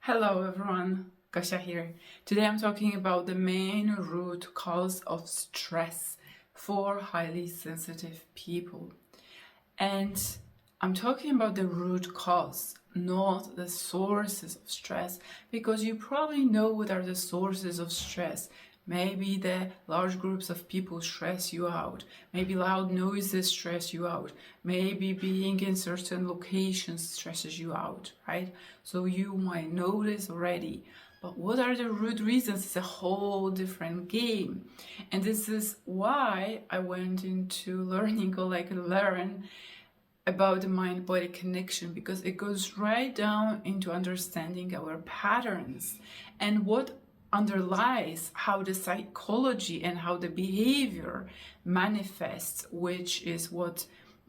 Hello everyone, Kasia here. Today I'm talking about the main root cause of stress for highly sensitive people. And I'm talking about the root cause, not the sources of stress, because you probably know what are the sources of stress. Maybe the large groups of people stress you out. Maybe loud noises stress you out. Maybe being in certain locations stresses you out, right? So you might know this already. But what are the root reasons? It's a whole different game. And this is why I went into learning learn about the mind-body connection, because it goes right down into understanding our patterns and what underlies how the psychology and how the behavior manifests, which is what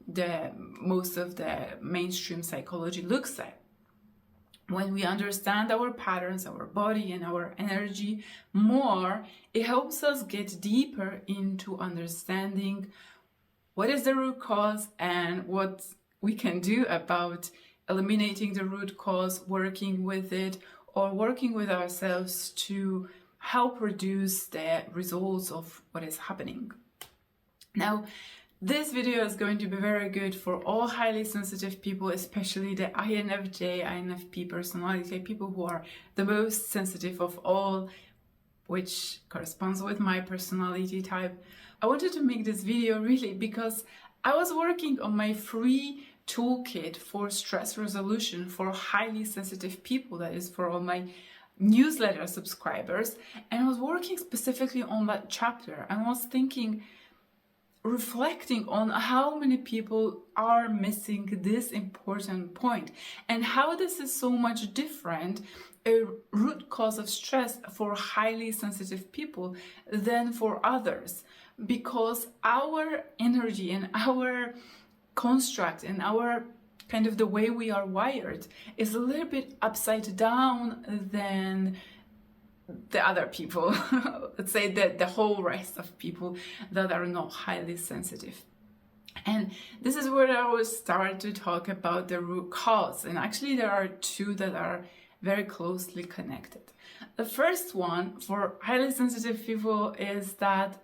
the most of the mainstream psychology looks at. When we understand our patterns, our body and our energy more, it helps us get deeper into understanding what is the root cause and what we can do about eliminating the root cause, working with it, or working with ourselves to help reduce the results of what is happening. Now, this video is going to be very good for all highly sensitive people, especially the INFJ, INFP personality, people who are the most sensitive of all, which corresponds with my personality type. I wanted to make this video really because I was working on my free toolkit for stress resolution for highly sensitive people, that is for all my newsletter subscribers, and I was working specifically on that chapter and was thinking, reflecting on how many people are missing this important point and how this is so much different a root cause of stress for highly sensitive people than for others, because our energy and our construct and our kind of the way we are wired is a little bit upside down than the other people, let's say the whole rest of people that are not highly sensitive. And this is where I will start to talk about the root cause. And actually there are two that are very closely connected. The first one for highly sensitive people is that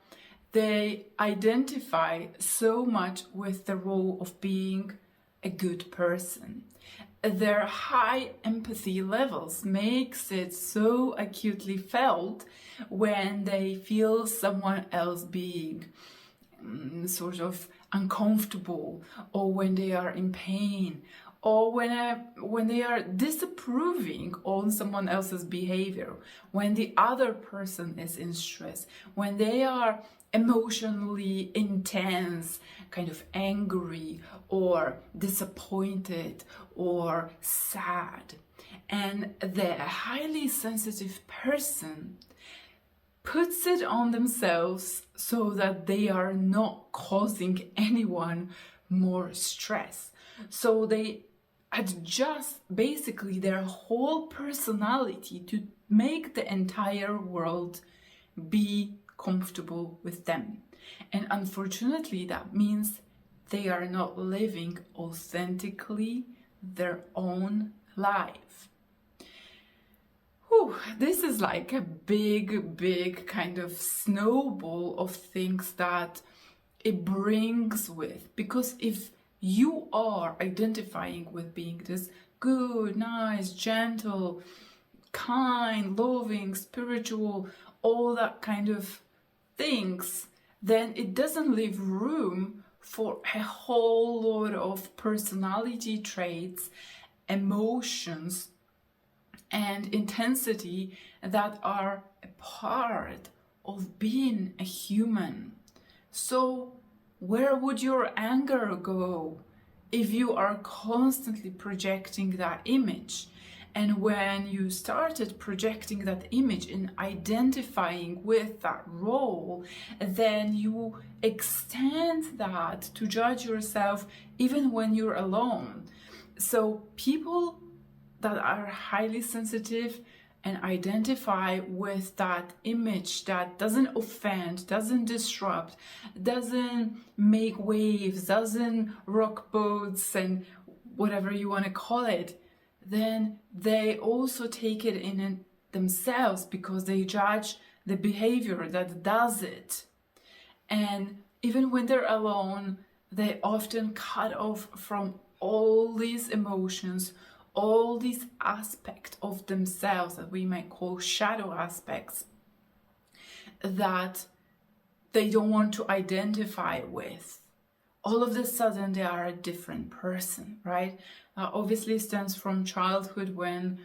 they identify so much with the role of being a good person. Their high empathy levels makes it so acutely felt when they feel someone else being sort of uncomfortable, or when they are in pain, or when they are disapproving on someone else's behavior, when the other person is in stress, when they are emotionally intense, kind of angry or disappointed or sad. And the highly sensitive person puts it on themselves so that they are not causing anyone more stress. So they adjust basically their whole personality to make the entire world be comfortable with them. And unfortunately, that means they are not living authentically their own life. Whew, this is like a big kind of snowball of things that it brings with, because if you are identifying with being this good, nice, gentle, kind, loving, spiritual, all that kind of things, then it doesn't leave room for a whole lot of personality traits, emotions, and intensity that are a part of being a human. So where would your anger go if you are constantly projecting that image? And when you started projecting that image and identifying with that role, then you extend that to judge yourself even when you're alone. So people that are highly sensitive and identify with that image that doesn't offend, doesn't disrupt, doesn't make waves, doesn't rock boats and whatever you want to call it, then they also take it in themselves because they judge the behavior that does it. And even when they're alone, they often cut off from all these emotions, all these aspects of themselves that we might call shadow aspects that they don't want to identify with. All of a sudden they are a different person, right? Obviously stems from childhood when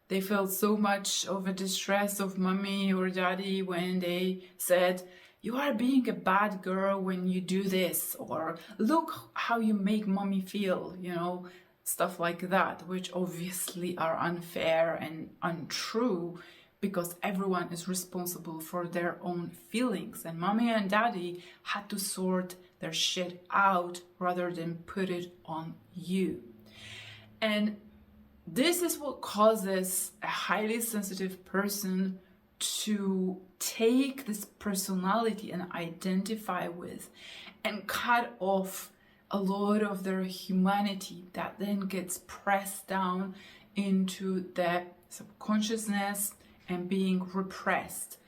they felt so much of a distress of mommy or daddy when they said, you are being a bad girl when you do this, or look how you make mommy feel, stuff like that, which obviously are unfair and untrue because everyone is responsible for their own feelings, and mommy and daddy had to sort their shit out rather than put it on you. And this is what causes a highly sensitive person to take this personality and identify with and cut off a lot of their humanity that then gets pressed down into their subconsciousness and being repressed.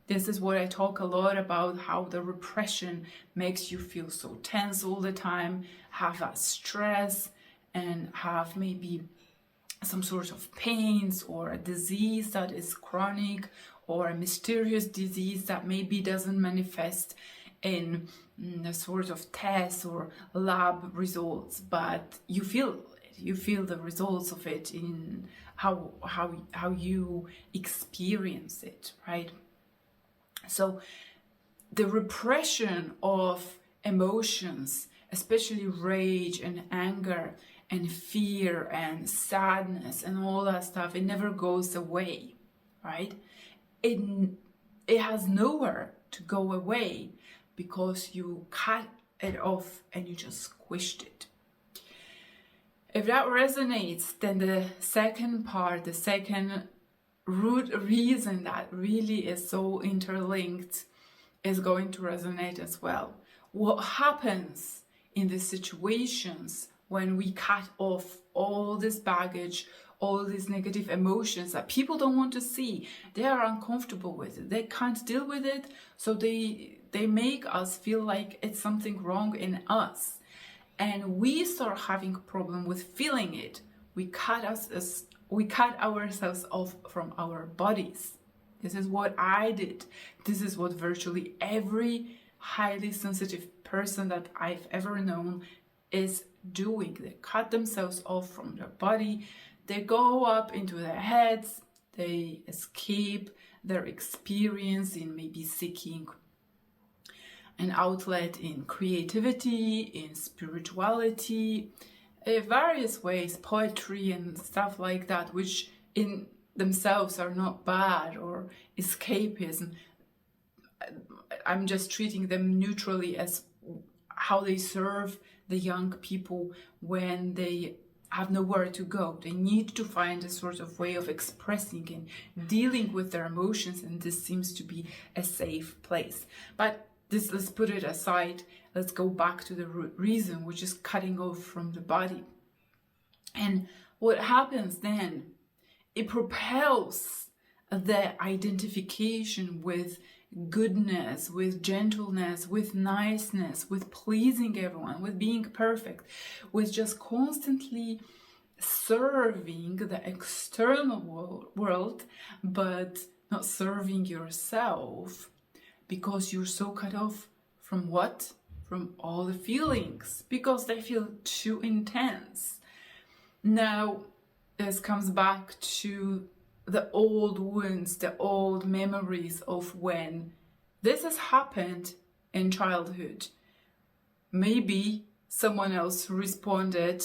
This is what I talk a lot about, how the repression makes you feel so tense all the time, have a stress, and have maybe some sort of pains or a disease that is chronic or a mysterious disease that maybe doesn't manifest in a sort of test or lab results, but you feel the results of it in how you experience it, right? So the repression of emotions, especially rage and anger and fear and sadness and all that stuff, it never goes away, right? It has nowhere to go away because you cut it off and you just squished it. If that resonates, then the second part, the second root reason that really is so interlinked is going to resonate as well. What happens in these situations when we cut off all this baggage, all these negative emotions that people don't want to see? They are uncomfortable with it. They can't deal with it, so they make us feel like it's something wrong in us. And we start having a problem with feeling it. We cut ourselves off from our bodies. This is what I did. This is what virtually every highly sensitive person that I've ever known is doing. They cut themselves off from their body. They go up into their heads. They escape their experience in maybe seeking an outlet in creativity, in spirituality, various ways, poetry and stuff like that, which in themselves are not bad, or escapism. I'm just treating them neutrally as how they serve the young people when they have nowhere to go. They need to find a sort of way of expressing and dealing with their emotions, and this seems to be a safe place. But let's put it aside. Let's go back to the root reason, which is cutting off from the body. And what happens then? It propels the identification with goodness, with gentleness, with niceness, with pleasing everyone, with being perfect, with just constantly serving the external world, but not serving yourself, because you're so cut off from what? From all the feelings, because they feel too intense. Now, this comes back to the old wounds, the old memories of when this has happened in childhood. Maybe someone else responded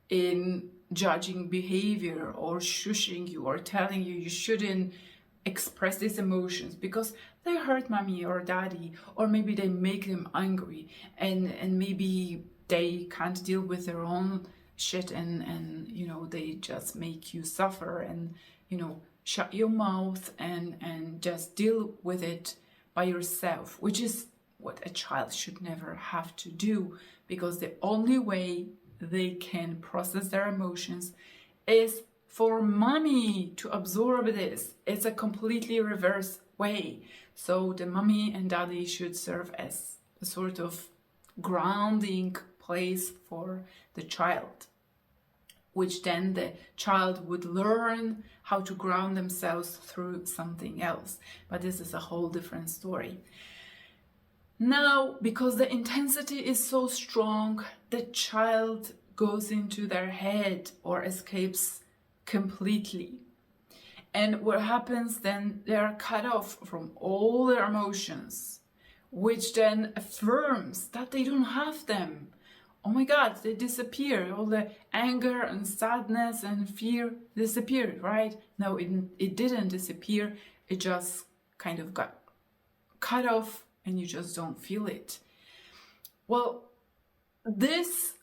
in judging behavior or shushing you or telling you shouldn't express these emotions because they hurt mommy or daddy, or maybe they make them angry, and maybe they can't deal with their own shit, and they just make you suffer, and shut your mouth and just deal with it by yourself, which is what a child should never have to do, because the only way they can process their emotions is for mommy to absorb this. It's a completely reverse way. So the mommy and daddy should serve as a sort of grounding place for the child, which then the child would learn how to ground themselves through something else. But this is a whole different story. Now, because the intensity is so strong, the child goes into their head or escapes completely. And what happens then, they are cut off from all their emotions, which then affirms that they don't have them. Oh my God, they disappear. All the anger and sadness and fear disappeared, right? No, it didn't disappear. It just kind of got cut off and you just don't feel it. Well, this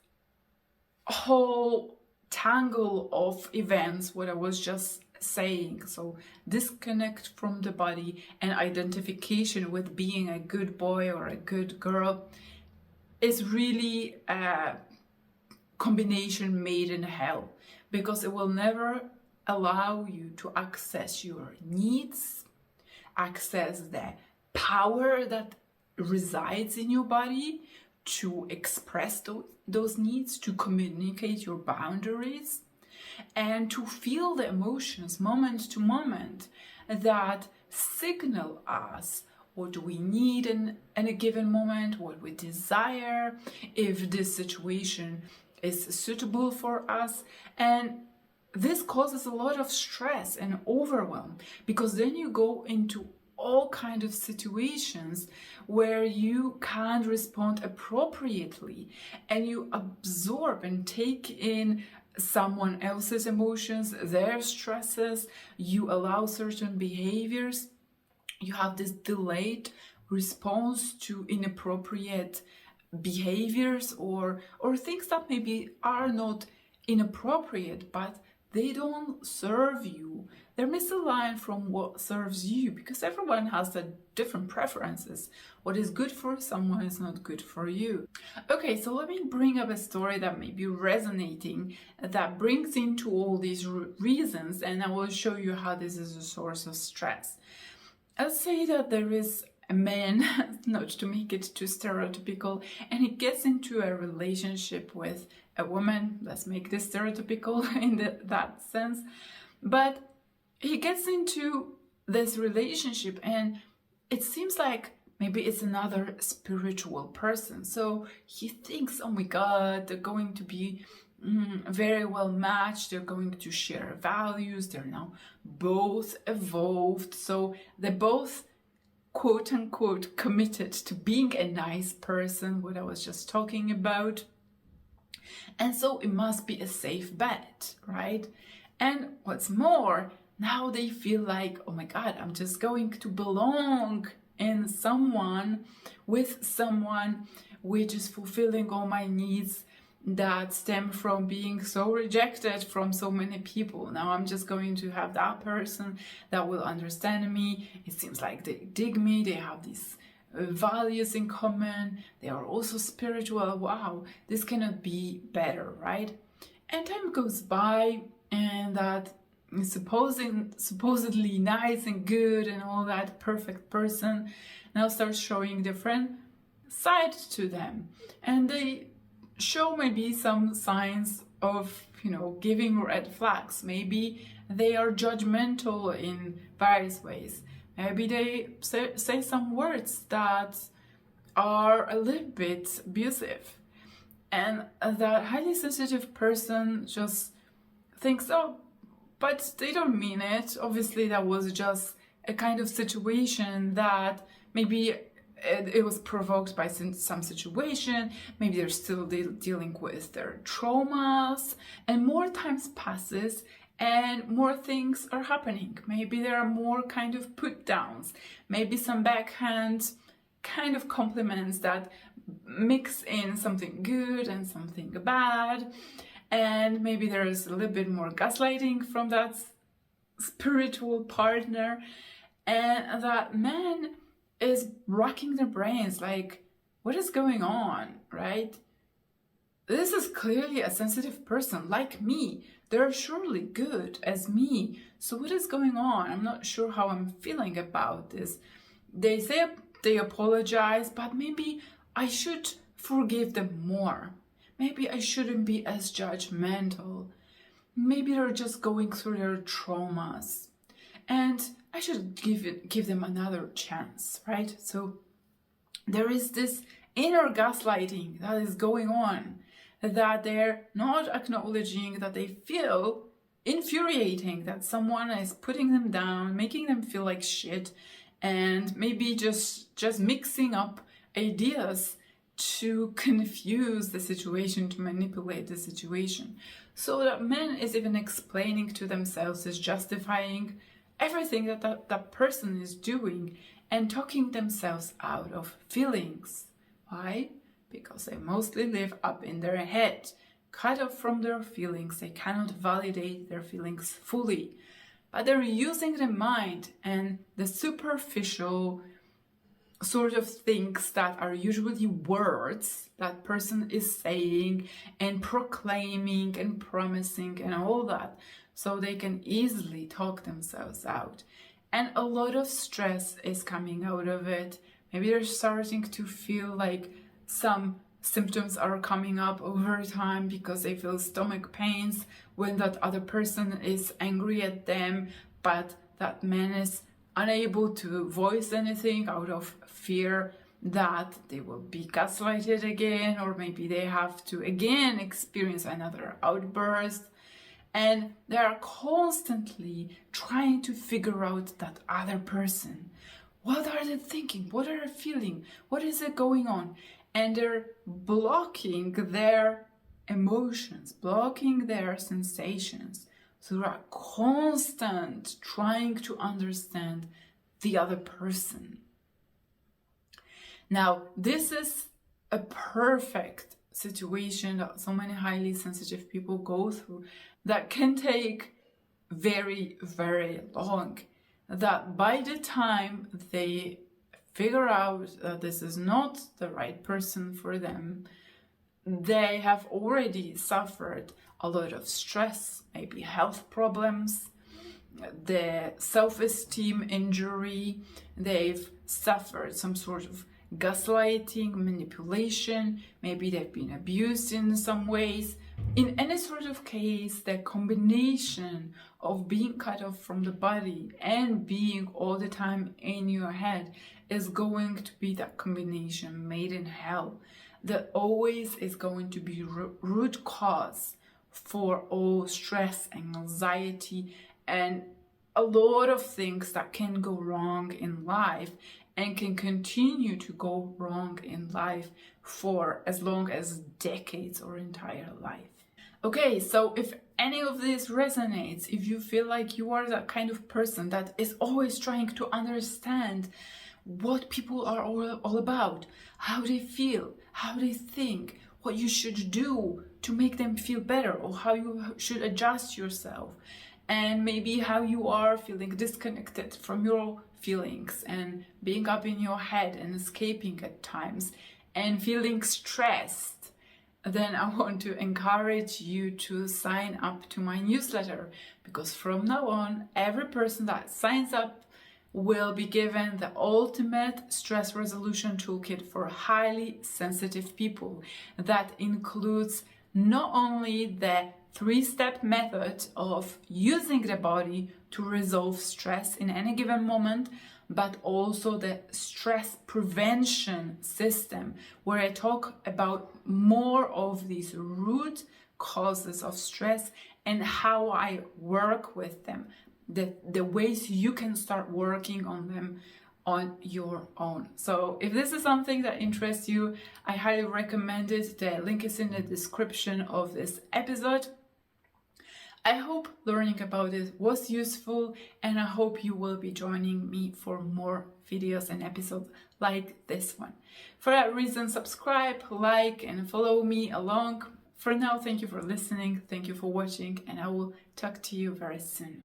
whole tangle of events, what I was just saying, so disconnect from the body and identification with being a good boy or a good girl, is really a combination made in hell, because it will never allow you to access your needs, access the power that resides in your body to express those needs, to communicate your boundaries, and to feel the emotions moment to moment that signal us what do we need in a given moment, what we desire, if this situation is suitable for us. And this causes a lot of stress and overwhelm, because then you go into all kinds of situations where you can't respond appropriately, and you absorb and take in someone else's emotions, their stresses, you allow certain behaviors, you have this delayed response to inappropriate behaviors or things that maybe are not inappropriate, but they don't serve you. They're misaligned from what serves you, because everyone has a different preferences. What is good for someone is not good for you. Okay, so let me bring up a story that may be resonating, that brings into all these reasons, and I will show you how this is a source of stress. Let's say that there is a man, not to make it too stereotypical, and he gets into a relationship with a woman. Let's make this stereotypical in that sense. But he gets into this relationship and it seems like maybe it's another spiritual person. So he thinks, oh my God, they're going to be very well matched. They're going to share values. They're now both evolved. So they're both quote unquote committed to being a nice person, what I was just talking about. And so it must be a safe bet, right? And what's more, now they feel like, oh my God, I'm just going to belong in someone, with someone which is fulfilling all my needs that stem from being so rejected from so many people. Now I'm just going to have that person that will understand me. It seems like they dig me, they have these values in common, they are also spiritual. Wow, this cannot be better, right? And time goes by, and that supposedly nice and good and all that perfect person now starts showing different side to them, and they show maybe some signs of, giving red flags. Maybe they are judgmental in various ways. Maybe they say some words that are a little bit abusive, and that highly sensitive person just thinks, oh, but they don't mean it. Obviously, that was just a kind of situation that maybe it was provoked by some situation. Maybe they're still dealing with their traumas, and more times passes and more things are happening. Maybe there are more kind of put downs, maybe some backhand kind of compliments that mix in something good and something bad. And maybe there's a little bit more gaslighting from that spiritual partner, and that man is racking their brains like, what is going on, right? This is clearly a sensitive person like me. They're surely good as me. So what is going on? I'm not sure how I'm feeling about this. They say they apologize, but maybe I should forgive them more. Maybe I shouldn't be as judgmental. Maybe they're just going through their traumas. And I should give them another chance, right? So there is this inner gaslighting that is going on, that they're not acknowledging that they feel infuriating, that someone is putting them down, making them feel like shit, and maybe just mixing up ideas to confuse the situation, to manipulate the situation. So that man is even explaining to themselves, is justifying everything that person is doing and talking themselves out of feelings. Why? Because they mostly live up in their head, cut off from their feelings. They cannot validate their feelings fully. But they're using the mind and the superficial sort of things that are usually words that person is saying and proclaiming and promising and all that, so they can easily talk themselves out. And a lot of stress is coming out of it. Maybe they're starting to feel like some symptoms are coming up over time because they feel stomach pains when that other person is angry at them, but that man is unable to voice anything out of fear that they will be gaslighted again, or maybe they have to again experience another outburst. And they are constantly trying to figure out that other person. What are they thinking? What are they feeling? What is it going on? And they're blocking their emotions, blocking their sensations. So they're constant trying to understand the other person. Now, this is a perfect situation that so many highly sensitive people go through that can take very, very long. That by the time they figure out that this is not the right person for them, they have already suffered a lot of stress, maybe health problems, the self-esteem injury, they've suffered some sort of gaslighting, manipulation, maybe they've been abused in some ways. In any sort of case, the combination of being cut off from the body and being all the time in your head is going to be that combination made in hell. That always is going to be root cause for all stress, anxiety, and a lot of things that can go wrong in life and can continue to go wrong in life for as long as decades or entire life. Okay, so if any of this resonates, if you feel like you are that kind of person that is always trying to understand what people are all about, how they feel, how they think, what you should do to make them feel better, or how you should adjust yourself, and maybe how you are feeling disconnected from your feelings and being up in your head and escaping at times and feeling stressed, then I want to encourage you to sign up to my newsletter, because from now on, every person that signs up will be given the ultimate stress resolution toolkit for highly sensitive people. That includes not only the 3-step method of using the body to resolve stress in any given moment, but also the stress prevention system, where I talk about more of these root causes of stress and how I work with them, the ways you can start working on them on your own. So if this is something that interests you, I highly recommend it. The link is in the description of this episode. I hope learning about it was useful, and I hope you will be joining me for more videos and episodes like this one. For that reason, subscribe, like, and follow me along. For now, thank you for listening, thank you for watching, and I will talk to you very soon.